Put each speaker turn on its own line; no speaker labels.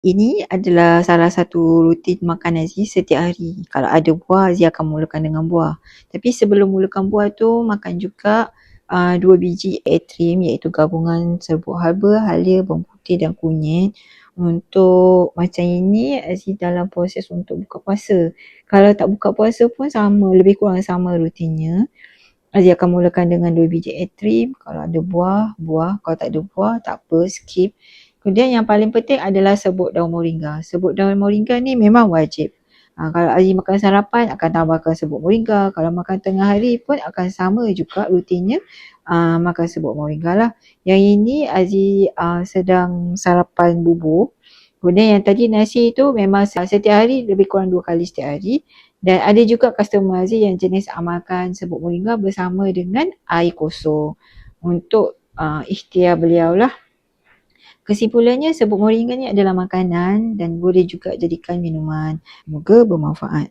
Ini adalah salah satu rutin makan Aziz setiap hari. Kalau ada buah, Aziz akan mulakan dengan buah. Tapi sebelum mulakan buah tu, makan juga 2 biji Atrium, iaitu gabungan serbuk herba, halia, bawang putih dan kunyit. Untuk macam ini, Aziz dalam proses untuk buka puasa. Kalau tak buka puasa pun sama, lebih kurang sama rutinnya. Aziz akan mulakan dengan 2 biji Atrium. Kalau ada buah, buah. Kalau tak ada buah, tak apa, skip. Kemudian yang paling penting adalah serbuk daun moringa. Serbuk daun moringa ni memang wajib. Kalau Aziz makan sarapan akan tambahkan serbuk moringa. Kalau makan tengah hari pun akan sama juga rutinnya makan serbuk moringa lah. Yang ini Aziz sedang sarapan bubur. Kemudian yang tadi nasi tu memang setiap hari lebih kurang 2 kali setiap hari. Dan ada juga customer Aziz yang jenis amalkan serbuk moringa bersama dengan air kosong untuk ikhtiar beliau lah. Kesimpulannya, serbuk moringa ni adalah makanan dan boleh juga jadikan minuman. Semoga bermanfaat.